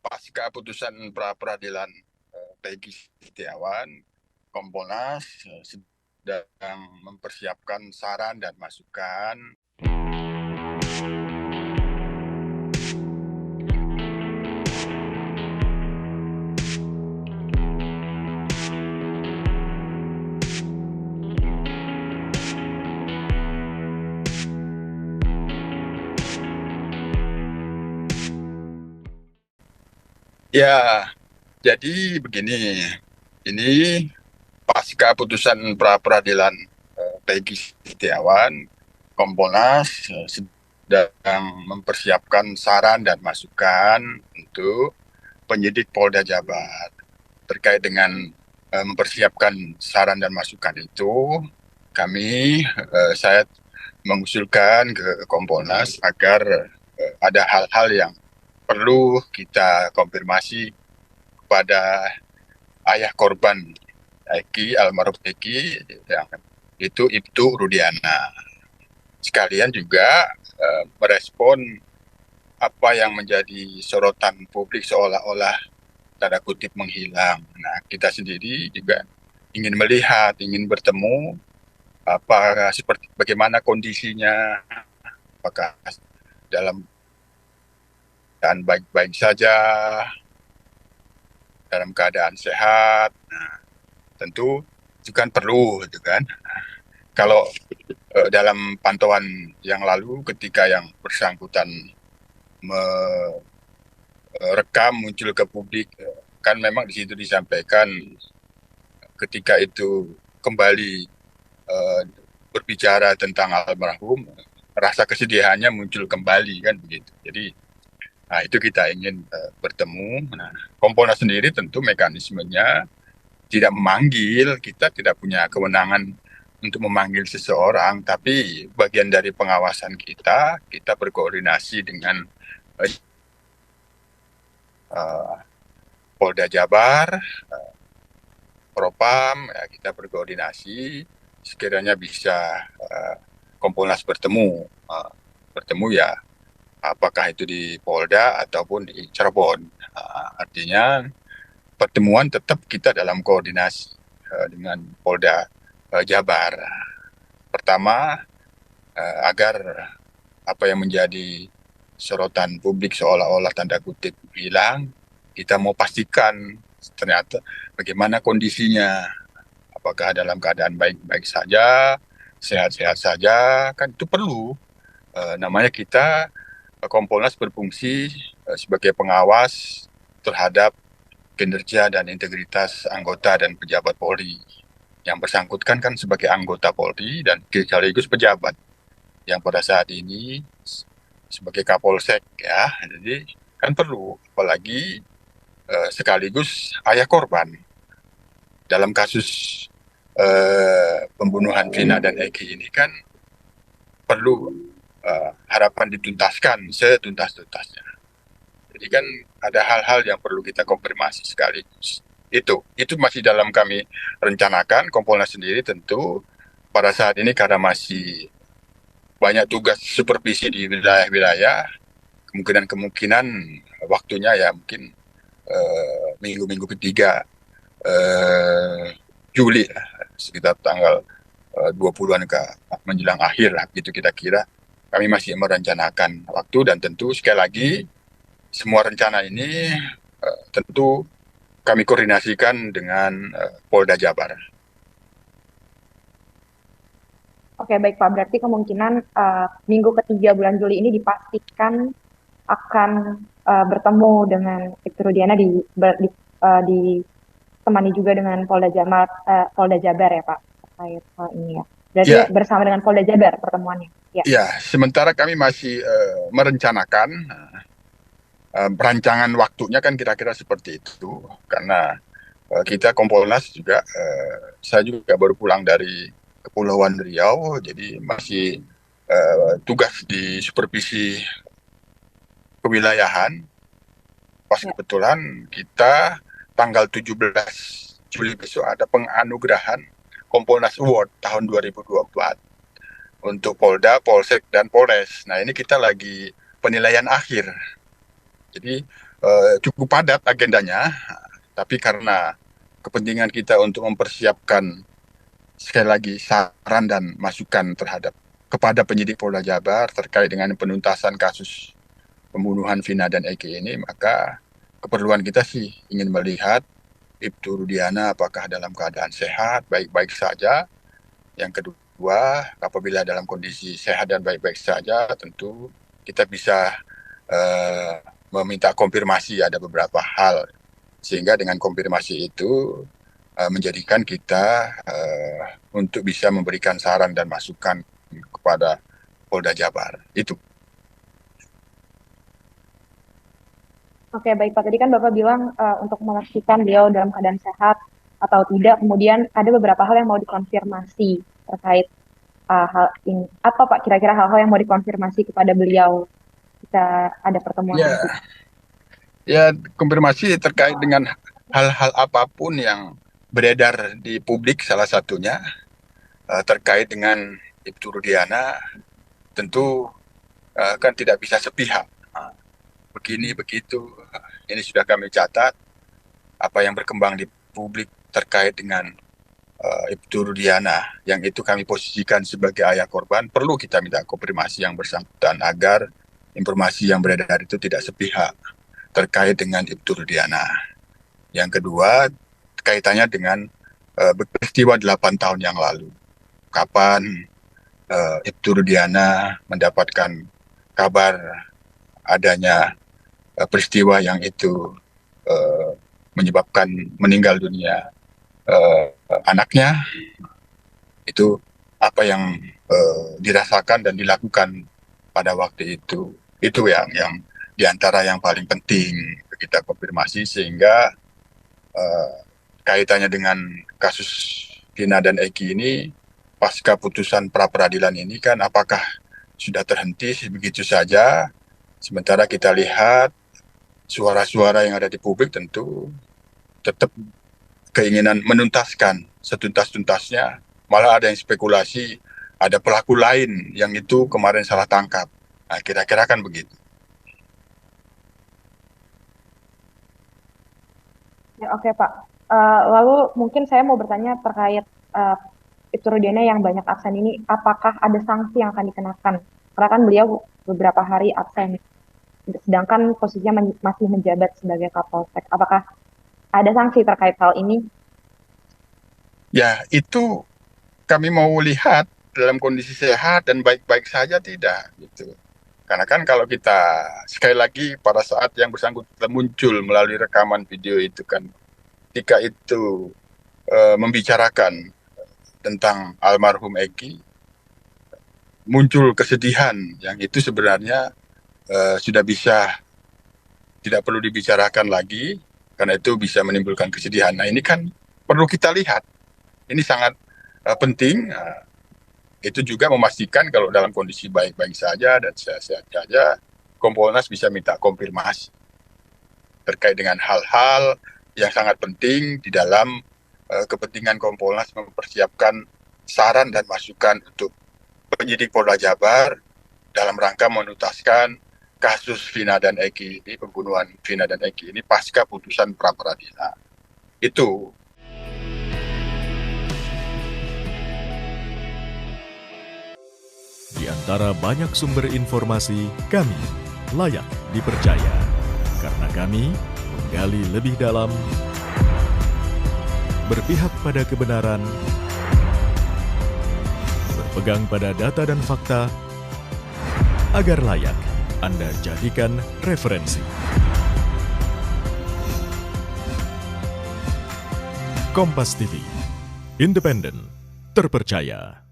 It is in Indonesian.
pasca putusan pra peradilan Peggy Setiawan, Kompolnas sedang mempersiapkan saran dan masukan. Ya, jadi begini, ini pasca putusan pra peradilan Peggy Setiawan, Kompolnas sedang mempersiapkan saran dan masukan untuk penyidik Polda Jabar terkait dengan mempersiapkan saran dan masukan itu. Saya mengusulkan ke Kompolnas agar ada hal-hal yang perlu kita konfirmasi kepada ayah korban almarhum Eki, yang itu Ibtu Rudiana. Sekalian juga merespon apa yang menjadi sorotan publik seolah-olah tanda kutip menghilang. Nah, kita sendiri juga ingin melihat, ingin bertemu seperti bagaimana kondisinya, apakah dalam keadaan baik-baik saja, dalam keadaan sehat. Nah, tentu itu kan perlu, gitu kan. Kalau dalam pantauan yang lalu, ketika yang bersangkutan merekam muncul ke publik, kan memang di situ disampaikan ketika itu kembali berbicara tentang almarhum, rasa kesedihannya muncul kembali kan begitu. Jadi, nah itu kita ingin bertemu. Nah, Kompolnas sendiri tentu mekanismenya tidak memanggil, kita tidak punya kewenangan untuk memanggil seseorang, tapi bagian dari pengawasan kita berkoordinasi dengan uh, Polda Jabar, Propam, ya, kita berkoordinasi, sekiranya bisa Kompolnas bertemu ya, apakah itu di Polda ataupun di Cirebon. Artinya pertemuan tetap kita dalam koordinasi dengan Polda Jabar. Pertama, agar apa yang menjadi sorotan publik seolah-olah tanda kutip hilang, kita mau pastikan ternyata bagaimana kondisinya, apakah dalam keadaan baik-baik saja, sehat-sehat saja, kan itu perlu. Namanya kita Kompolnas berfungsi sebagai pengawas terhadap kinerja dan integritas anggota dan pejabat Polri. Yang bersangkutan kan sebagai anggota Polri dan sekaligus pejabat yang pada saat ini sebagai Kapolsek, ya. Jadi kan perlu, apalagi sekaligus ayah korban dalam kasus pembunuhan Vina dan Eki ini, kan perlu harapan dituntaskan setuntas-tuntasnya. Jadi kan ada hal-hal yang perlu kita konfirmasi sekaligus. Itu masih dalam kami rencanakan. Kompolnas sendiri tentu pada saat ini karena masih banyak tugas supervisi di wilayah-wilayah, kemungkinan waktunya ya mungkin minggu-minggu ketiga Juli lah, sekitar tanggal 20-an ke menjelang akhir lah, gitu kita kira. Kami masih merencanakan waktu, dan tentu sekali lagi semua rencana ini tentu kami koordinasikan dengan Polda Jabar. Oke, baik Pak. Berarti kemungkinan minggu ketiga bulan Juli ini dipastikan akan bertemu dengan Ibtu Rudiana ditemani juga dengan Polda Jabar ya Pak, terkait hal ini ya. Berarti Ya, bersama dengan Polda Jabar pertemuannya. Ya. ya. Sementara kami masih merencanakan perancangan waktunya kan kira-kira seperti itu, karena kita Kompolnas juga, saya juga baru pulang dari Kepulauan Riau, jadi masih tugas di supervisi kewilayahan. Pas Ya. kebetulan kita tanggal 17 Juli besok ada penganugerahan Kompolnas Award tahun 2024 untuk Polda, Polsek, dan Polres. Nah, ini kita lagi penilaian akhir. Jadi cukup padat agendanya, tapi karena kepentingan kita untuk mempersiapkan sekali lagi saran dan masukan terhadap kepada penyidik Polda Jabar terkait dengan penuntasan kasus pembunuhan Vina dan Eki ini, maka keperluan kita sih ingin melihat Ibtu Rudiana apakah dalam keadaan sehat, baik-baik saja. Yang kedua, apabila dalam kondisi sehat dan baik-baik saja, tentu kita bisa meminta konfirmasi ada beberapa hal. Sehingga dengan konfirmasi itu menjadikan kita untuk bisa memberikan saran dan masukan kepada Polda Jabar. Itu. Oke, baik Pak. Tadi kan Bapak bilang untuk memastikan beliau dalam keadaan sehat atau tidak, kemudian ada beberapa hal yang mau dikonfirmasi terkait hal ini. Apa Pak kira-kira hal-hal yang mau dikonfirmasi kepada beliau jika ada pertemuan nanti? Ya, konfirmasi terkait dengan hal-hal apapun yang beredar di publik, salah satunya terkait dengan Ibtu Rudiana, tentu kan tidak bisa sepihak. Begini, begitu, ini sudah kami catat, apa yang berkembang di publik terkait dengan Ibtu Rudiana, yang itu kami posisikan sebagai ayah korban, perlu kita minta konfirmasi yang bersangkutan agar informasi yang beredar itu tidak sepihak terkait dengan Ibtu Rudiana. Yang kedua, kaitannya dengan peristiwa 8 tahun yang lalu. Kapan Ibtu Rudiana mendapatkan kabar adanya peristiwa yang itu menyebabkan meninggal dunia anaknya, itu apa yang dirasakan dan dilakukan pada waktu itu. Itu yang diantara yang paling penting kita konfirmasi, sehingga kaitannya dengan kasus Vina dan Eki ini, pasca putusan pra-peradilan ini kan apakah sudah terhenti begitu saja, sementara kita lihat suara-suara yang ada di publik tentu tetap keinginan menuntaskan setuntas-tuntasnya, malah ada yang spekulasi ada pelaku lain yang itu kemarin salah tangkap. Nah, kira-kira kan begitu. Ya, oke Pak. Lalu mungkin saya mau bertanya terkait Ibtu Rudiana yang banyak absen ini, apakah ada sanksi yang akan dikenakan? Karena kan beliau beberapa hari absen, sedangkan posisinya masih menjabat sebagai Kapolsek. Apakah ada sanksi terkait hal ini? Ya, itu kami mau lihat dalam kondisi sehat dan baik-baik saja tidak, gitu. Karena kan kalau kita sekali lagi pada saat yang bersangkutan muncul melalui rekaman video itu kan, ketika itu membicarakan tentang almarhum Eki, muncul kesedihan yang itu sebenarnya sudah bisa tidak perlu dibicarakan lagi, karena itu bisa menimbulkan kesedihan. Nah, ini kan perlu kita lihat. Ini sangat penting. Itu juga memastikan kalau dalam kondisi baik-baik saja dan sehat-sehat saja, Kompolnas bisa minta konfirmasi terkait dengan hal-hal yang sangat penting di dalam kepentingan Kompolnas mempersiapkan saran dan masukan untuk penyidik Polda Jabar dalam rangka menuntaskan kasus Vina dan Eki ini, pembunuhan Vina dan Eki ini pasca putusan pra-peradilan. Itu. Di antara banyak sumber informasi, kami layak dipercaya. Karena kami menggali lebih dalam, berpihak pada kebenaran, berpegang pada data dan fakta, agar layak Anda jadikan referensi. Kompas TV, independen, terpercaya.